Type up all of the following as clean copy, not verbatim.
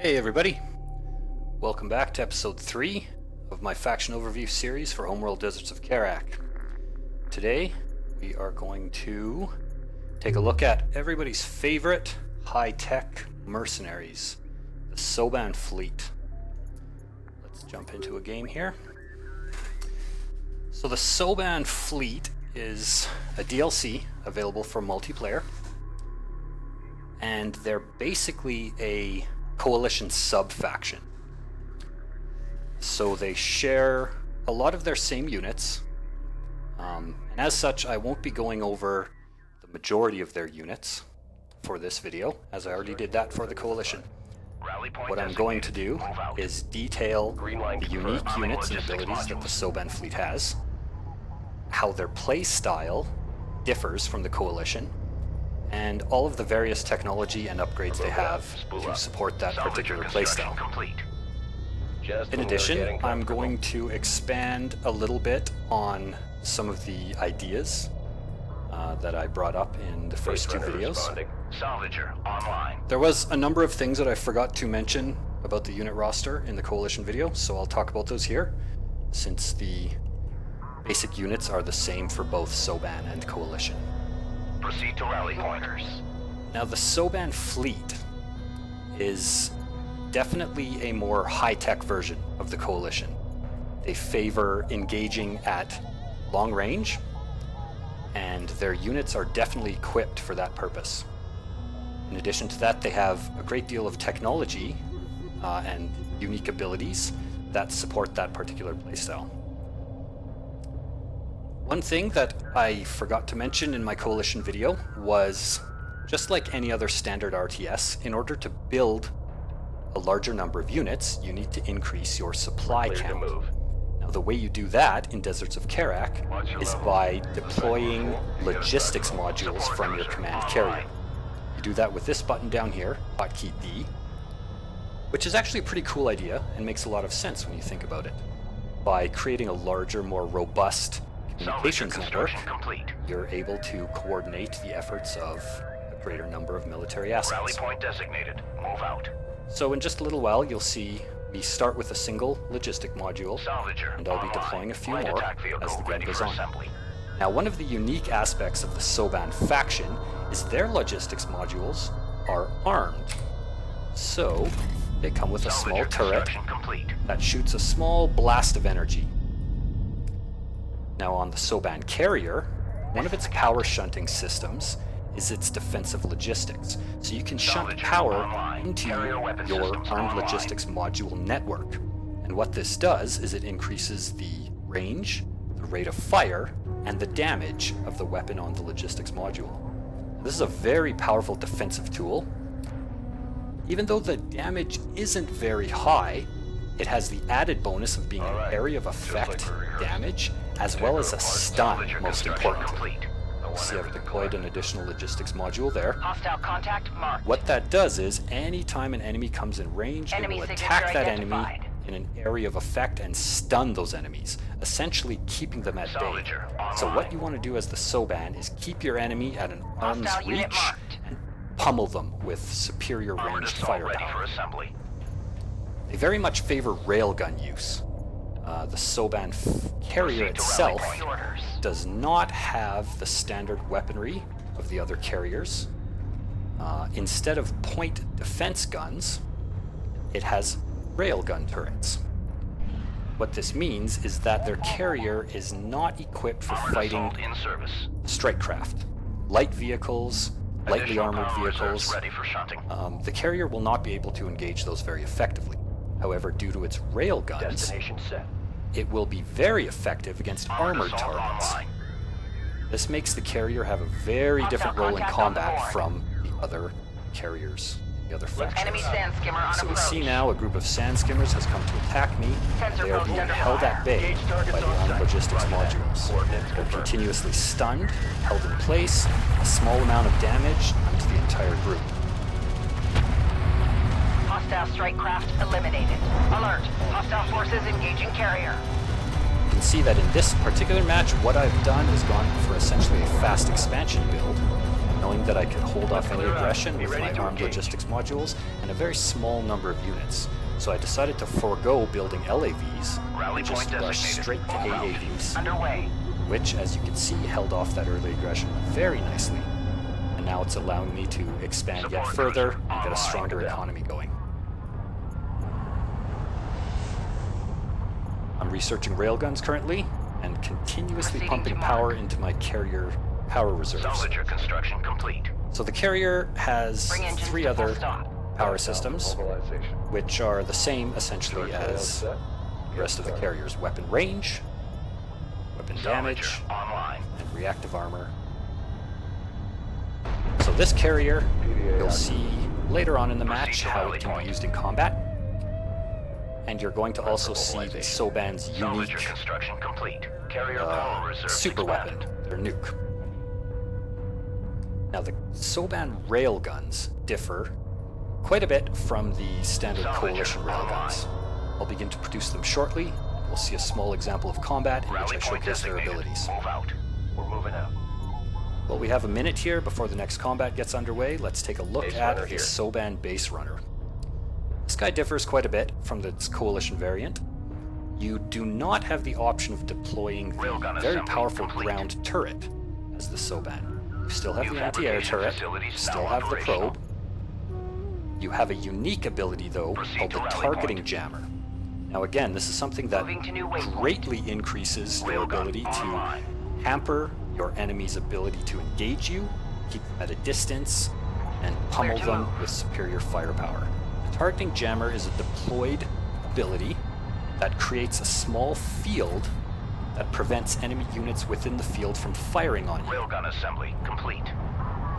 Hey everybody, welcome back to episode 3 of my faction overview series for Homeworld Deserts of Kharak. Today we are going to take a look at everybody's favorite high-tech mercenaries, the Soban fleet. Let's jump into a game here. So the Soban fleet is a DLC available for multiplayer, and they're basically a coalition sub-faction. So they share a lot of their same units, and as such I won't be going over the majority of their units for this video, as I already did that for the coalition. What I'm going to do is detail the unique units and abilities that the Soban fleet has, how their play style differs from the coalition, and all of the various technology and upgrades they have to support that particular playstyle. In addition, I'm going to expand a little bit on some of the ideas that I brought up in the first two videos. There was a number of things that I forgot to mention about the unit roster in the coalition video, so I'll talk about those here, since the basic units are the same for both Soban and coalition. Proceed to rally pointers. Now the Soban fleet is definitely a more high-tech version of the coalition. They favor engaging at long range, and their units are definitely equipped for that purpose. In addition to that, they have a great deal of technology and unique abilities that support that particular playstyle. One thing that I forgot to mention in my coalition video was, just like any other standard RTS, in order to build a larger number of units, you need to increase your supply count. Now the way you do that in Deserts of Kharak is by deploying logistics modules from your command carrier. You do that with this button down here, hotkey D, which is actually a pretty cool idea and makes a lot of sense when you think about it. By creating a larger, more robust communications network, you're able to coordinate the efforts of a greater number of military assets. Rally point designated. Move out. So in just a little while, you'll see me start with a single logistic module, Salvager and I'll be deploying a few more as the game goes on. Now, one of the unique aspects of the Soban faction is their logistics modules are armed. So they come with a small turret that shoots a small blast of energy. Now on the Soban carrier, one of its power shunting systems is its defensive logistics. So you can shunt power into your armed logistics module network. And what this does is it increases the range, the rate of fire, and the damage of the weapon on the logistics module. This is a very powerful defensive tool. Even though the damage isn't very high, it has the added bonus of being an area of effect damage, as well as a stun, most importantly. See, I've deployed an additional logistics module there. Hostile contact marked. What that does is, anytime an enemy comes in range, it will attack that enemy in an area of effect and stun those enemies, essentially keeping them at bay. So what you want to do as the Soban is keep your enemy at an arm's reach and pummel them with superior ranged firepower. They very much favor railgun use. The Soban carrier itself does not have the standard weaponry of the other carriers. Instead of point defense guns, it has railgun turrets. What this means is that their carrier is not equipped for fighting strike craft, light vehicles, lightly armored vehicles. The carrier will not be able to engage those very effectively. However, due to its railguns, it will be very effective against armored targets. This makes the carrier have a very different role in combat from the other carriers, the other factions. So we see now a group of sand skimmers has come to attack me, and they are being held at bay by the armed logistics modules. They're continuously stunned, held in place, a small amount of damage to the entire group. Hostile strike craft eliminated. Alert. Hostile forces engaging carrier. You can see that in this particular match, what I've done is gone for essentially a fast expansion build, knowing that I could hold off any aggression with my armed logistics modules and a very small number of units. So I decided to forego building LAVs and just rush straight to AAVs, which, as you can see, held off that early aggression very nicely. And now it's allowing me to expand yet further and get a stronger economy going. I'm researching railguns currently and continuously pumping power into my carrier power reserves. Soldier construction complete. So the carrier has 3 other power systems, which are the same essentially as the rest of the carrier's weapon range, weapon damage, and reactive armor. So this carrier, you'll see later on in the match how it can be used in combat, and you're going to also see the Soban's unique super weapon, their nuke. Now the Soban railguns differ quite a bit from the standard Coalition railguns. I'll begin to produce them shortly, and we'll see a small example of combat in which I showcase their abilities. We're moving out. Well, we have a minute here before the next combat gets underway. Let's take a look at the Soban Base Runner. This guy differs quite a bit from its Coalition variant. You do not have the option of deploying the very powerful ground turret as the Soban. You still have the anti-air turret, you still have the probe. You have a unique ability, though, called the targeting jammer. Now again, this is something that greatly increases your ability to hamper your enemy's ability to engage you, keep them at a distance, and pummel them with superior firepower. The targeting jammer is a deployed ability that creates a small field that prevents enemy units within the field from firing on you. Railgun assembly complete.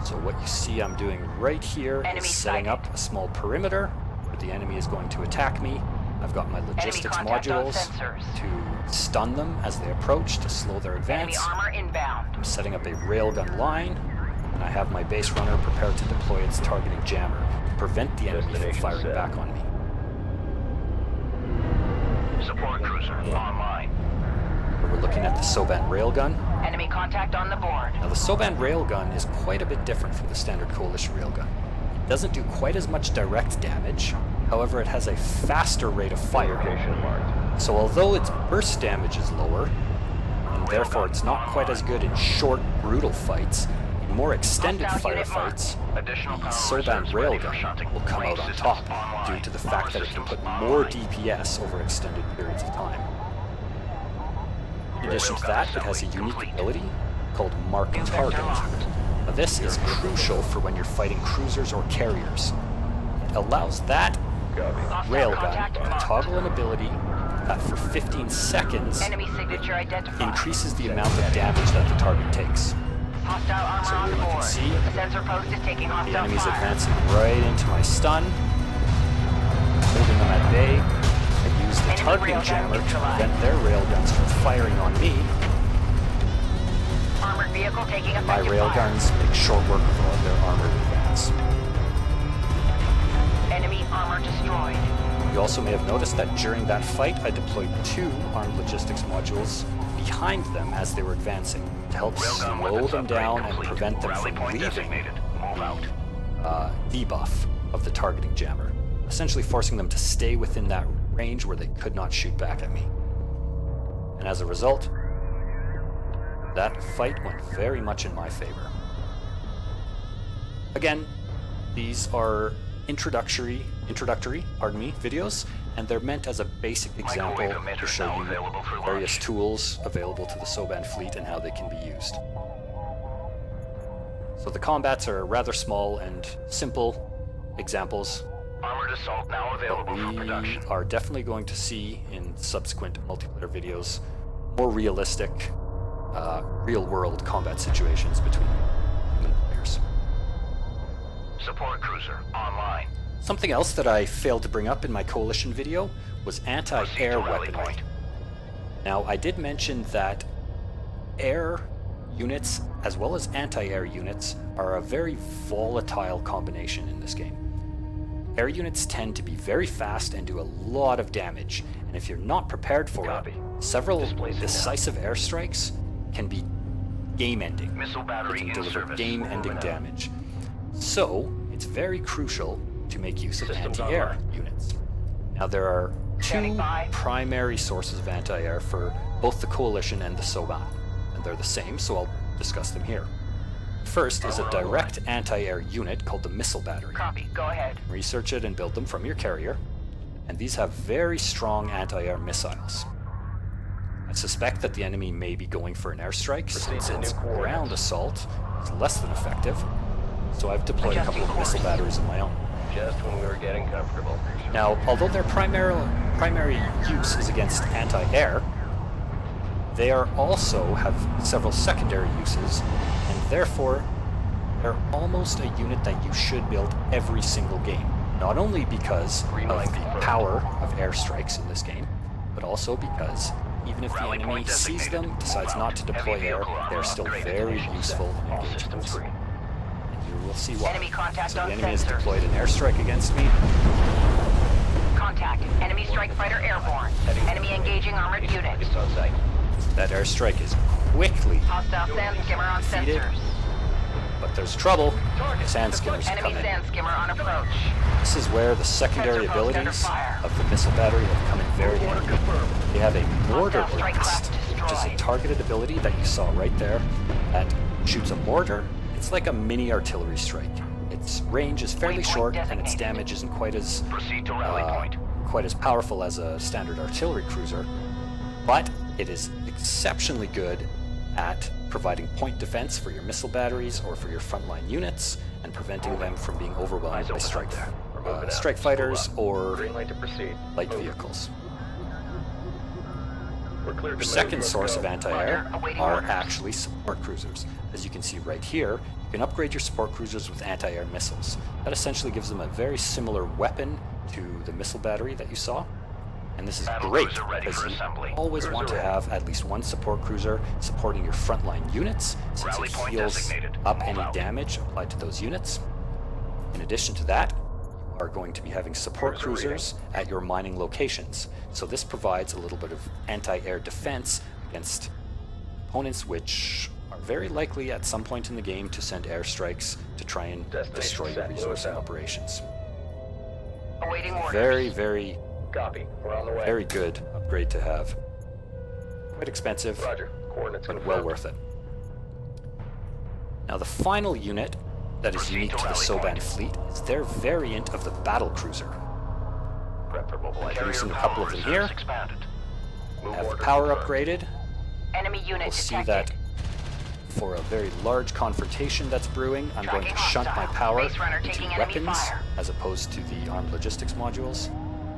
So what you see I'm doing right here is setting up a small perimeter where the enemy is going to attack me. I've got my logistics modules to stun them as they approach, to slow their advance. I'm setting up a railgun line, and I have my base runner prepared to deploy its targeting jammer to prevent the enemy from firing back on me. Support cruiser online. We're looking at the Soban railgun. Enemy contact on the board. Now the Soban railgun is quite a bit different from the standard Coalition railgun. It doesn't do quite as much direct damage, however it has a faster rate of fire. So although its burst damage is lower, and therefore it's not quite as good in short, brutal fights, in more extended firefights, the Soban railgun will come out on top due to the fact that it can put more DPS over extended periods of time. In addition to that, it has a unique ability called Mark Target. Now this is crucial for when you're fighting cruisers or carriers. It allows that railgun to toggle an ability that for 15 seconds increases the amount of damage that the target takes. So here you can see the enemy's advancing right into my stun, holding them at bay. I use the targeting jammer to prevent their railguns from firing on me. And my railguns make short work of all their armored advance. Enemy armor destroyed. You also may have noticed that during that fight, I deployed 2 armed logistics modules behind them as they were advancing to help slow them down and prevent them from leaving the debuff of the targeting jammer, essentially forcing them to stay within that range where they could not shoot back at me. And as a result, that fight went very much in my favor. Again, these are introductory videos, and they're meant as a basic example to show you various tools available to the Soban fleet and how they can be used. So the combats are rather small and simple examples. Armored assault now available for production. We are definitely going to see in subsequent multiplayer videos more realistic, real-world combat situations between human players. Support cruiser online. Something else that I failed to bring up in my Coalition video was anti-air weaponry. Now, I did mention that air units as well as anti-air units are a very volatile combination in this game. Air units tend to be very fast and do a lot of damage, and if you're not prepared for it, several decisive airstrikes can be game-ending. Missile It battery can in deliver service. game-ending Moving out. damage. So, it's very crucial to make use of Systems anti-air online. units. Now, there are Standing two by. primary sources of anti-air for both the Coalition and the Soban, and they're the same, so I'll discuss them here. First is a direct anti-air unit called the missile battery. Copy. Go ahead. Research it and build them from your carrier, and these have very strong anti-air missiles. I suspect that the enemy may be going for an airstrike since to its new coordinates. ground assault is less than effective, so I've deployed a couple of missile batteries of my own. Just when we were getting comfortable. Now, although their primary use is against anti-air, they also have several secondary uses, and therefore they're almost a unit that you should build every single game. Not only because of the power of airstrikes in this game, but also because even if the Rally enemy point sees designated. them, decides not to deploy Heavy air, vehicle they're on still upgrade very conditions useful set. in All systems engagements. green. And you will see why. Enemy contact So the on enemy has sensors. deployed an airstrike against me. Contact. Enemy strike fighter airborne. Enemy engaging armored unit. It's on site. That airstrike is quickly, Hostile sand skimmer on Defeated. sensors. but there's trouble. Sand skimmers are Enemy coming. sand skimmer on approach. This is where the secondary Sensor post under abilities fire. of the missile battery have come in very Order handy. confirmed. They have a mortar Hostile strike blast, craft which is a destroyed. targeted ability that you saw right there that shoots a mortar. It's like a mini artillery strike. Its range is fairly Waypoint short, and its designated. damage isn't quite as Proceed to rally point. powerful as a standard artillery cruiser, but it is exceptionally good at providing point defense for your missile batteries or for your frontline units, and preventing them from being overwhelmed Eyes by open strike out there. We're moving out. strike fighters Slow up. or Green light to proceed. light Move. vehicles. We're clear to Your move. second Let's source go. of anti-air Awaiting are orders. actually support cruisers. As you can see right here, you can upgrade your support cruisers with anti-air missiles. That essentially gives them a very similar weapon to the missile battery that you saw. And this is Battle great cruiser ready because for you assembly. always Cruiser want to ready. have at least one support cruiser supporting your frontline units, since Rally it point heals designated. up Move any out. damage applied to those units. In addition to that, you are going to be having support Cruiser cruisers at your mining locations. So this provides a little bit of anti-air defense against opponents which are very likely at some point in the game to send airstrikes to try and Destination destroy your set. resource Move out. operations. Awaiting orders. Very, Copy. We're on the way. very good upgrade to have. Quite expensive, Roger. Coordinates but confirmed. well worth it. Now the final unit that is Proceed unique to to the rally Soban point. fleet is their variant of the battle cruiser. Preferable. Producing a couple of them here. Expanded. Move Have the order power confirmed. upgraded. Enemy unit We'll see detected. that for a very large confrontation that's brewing, I'm going to Tracking shunt my hostile. power Base runner into taking enemy weapons fire. as opposed to the armed logistics modules,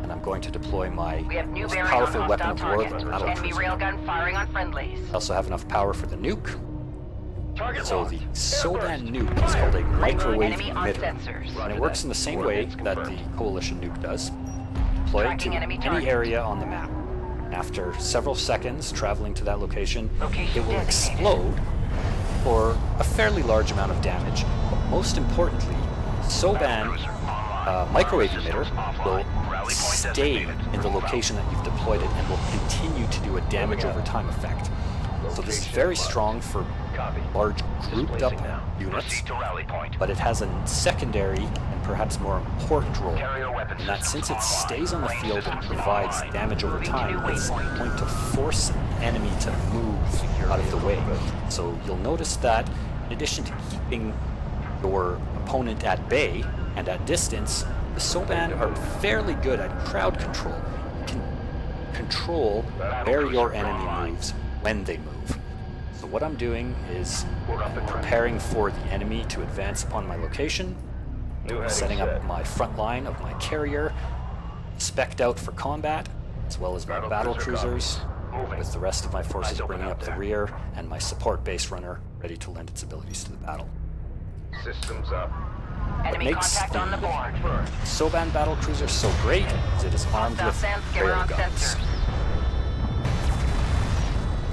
and I'm going to deploy my We have new most bearing powerful on weapon hostile of war, target. the battle Enemy cruiser. railgun firing on friendlies. I also have enough power for the nuke, Target so locked. the Airburst. Soban nuke is called a microwave Enemy on emitter, sensors. and Roger it works that. in the same way Coordinates that the confirmed. Coalition nuke does. Deploy it to Tracking enemy any target. area on the map. After several seconds traveling to that location, Location it will designated. explode for a fairly large amount of damage. But most importantly, Soban microwave emitter will stay in the location that you've deployed it and will continue to do a damage over time effect. So this is very strong for Copy. large grouped up Displacing now. units, Proceed to rally point. but it has a secondary and perhaps more important role. Carrier weapon And that since it systems stays on the online. field and Systems provides online. damage over Moving to time, new it's waypoint. going to force an enemy to move out of the way. So you'll notice that in addition to keeping your opponent at bay and at distance, the Soban are fairly good at crowd control. You can control where your enemy moves when they move. So what I'm doing is We're up and running. preparing for the enemy to advance upon my location, New heading setting up set. my front line of my carrier, spec'd out for combat, as well as my battle Cruiser cruisers, copies. Moving. with the rest of my forces Eyes open bringing out up the there. rear, and my support base runner ready to lend its abilities to the battle. Systems up. Enemy makes contact on the board. Soban battle cruiser so great is it is armed Hostile with sand skimmer on railguns. sensors.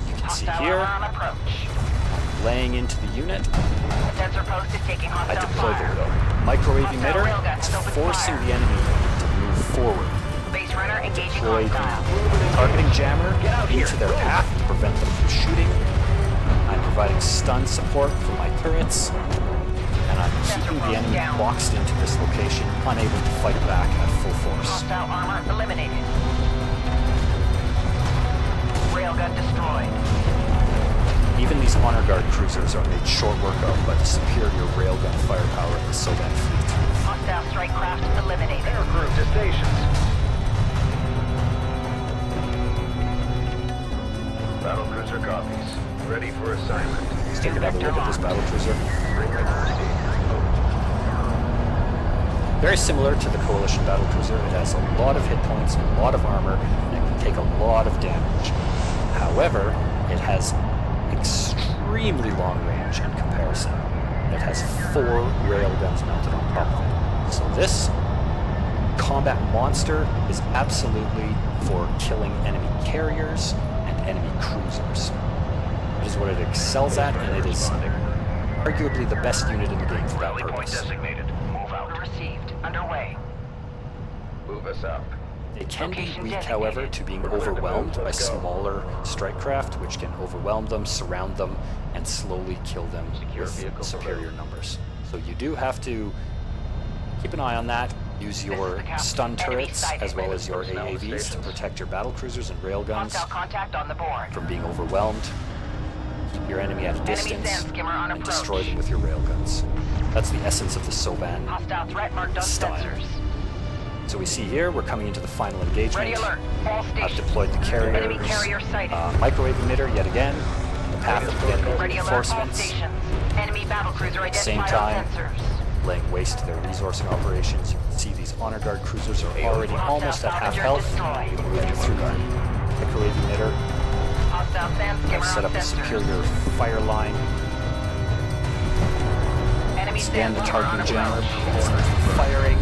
You can see Hostile here, armor on approach. laying into the unit, The sensor post is taking I hostile deploy fire. the microwave Hostile emitter. railgun It's still with forcing fire. the enemy to move forward. Base runner engaging Deploy hostile. the targeting jammer into their path to prevent them from shooting. I'm providing stun support for my turrets, and I'm keeping the enemy boxed into this location, unable to fight back at full force. Hostile armor eliminated. Railgun destroyed. Even these honor guard cruisers are made short work of by the superior railgun firepower of the Soban fleet. Hostile strike craft eliminated. Aircrew to stations. Battlecruiser copies. Ready for assignment. Let's take another look at this battlecruiser. Very similar to the Coalition battlecruiser, it has a lot of hit points, a lot of armor, and it can take a lot of damage. However, it has extremely long range in comparison. It has 4 railguns mounted on top of it. So this combat monster is absolutely for killing enemy carriers and enemy cruisers. It is what it excels at, and it is arguably the best unit in the game for that Rally point purpose. designated. Move out. Received. Underway. Move us up. They can be Location weak, designated. however, to being overwhelmed by smaller strike craft, which can overwhelm them, surround them, and slowly kill them Secure with vehicle superior numbers. So you do have to keep an eye on that. Use your stun turrets as well as your AAVs to protect your battlecruisers and railguns Hostile contact on the board. from being overwhelmed. Keep your enemy at a distance sand skimmer on and approach. destroy them with your railguns. That's the essence of the Soban Hostile threat marked on style. sensors. So we see here, we're coming into the final engagement. Ready alert. All I've stations. deployed the Enemy carriers, carrier sighted. microwave emitter yet again, in the path of the enemy Ready alert. All reinforcements, stations. Enemy battlecruiser At the same identified on time, sensors. laying waste to their resourcing operations. You can see these honor guard cruisers are already almost at half health. We're moving through our microwave emitter. Hostile sand skimmer I've set on up a sensors. superior fire line. Enemy Scan the sand skimmer on targeting jammer, approach. prevents them from firing,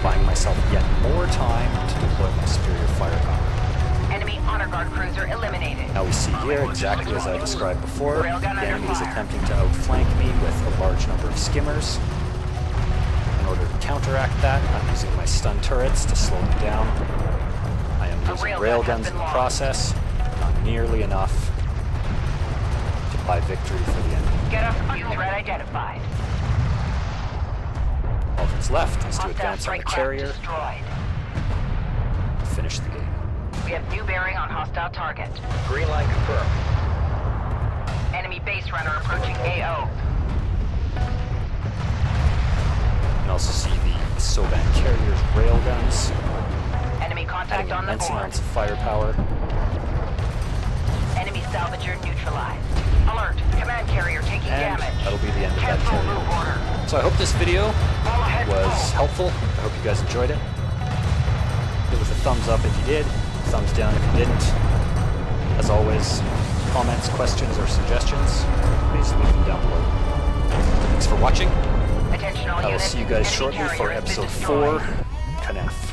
buying myself yet more time to deploy my superior firepower. Enemy honor guard cruiser eliminated. Now we see here, exactly as I described before, the Railgun under enemy is fire. attempting to outflank me with a large number of skimmers. In order to counteract that, I'm using my stun turrets to slow them down. I am using railgun has railguns been in the lost. process, not nearly enough to buy victory for the enemy. Get up. New threat identified. All that's left is to Hostile advance on the strike craft carrier destroyed. and finish the game. We have new bearing on hostile target. Green line confirmed. Enemy base runner approaching AO. You can also see the Soban carrier's railguns, Enemy contact adding on the immense board. amounts of firepower. Enemy salvager neutralized. Alert. Command carrier taking And damage. that'll be the end of that Cancel carrier. move order. So I hope this video All ahead was full. helpful. I hope you guys enjoyed it. Give us a thumbs up if you did, thumbs down if you didn't. As always, comments, questions, or suggestions, please leave them down below. Thanks for watching. Attention all I will units. see you guys Enemy shortly carrier for has been episode destroyed. 4, Kiith.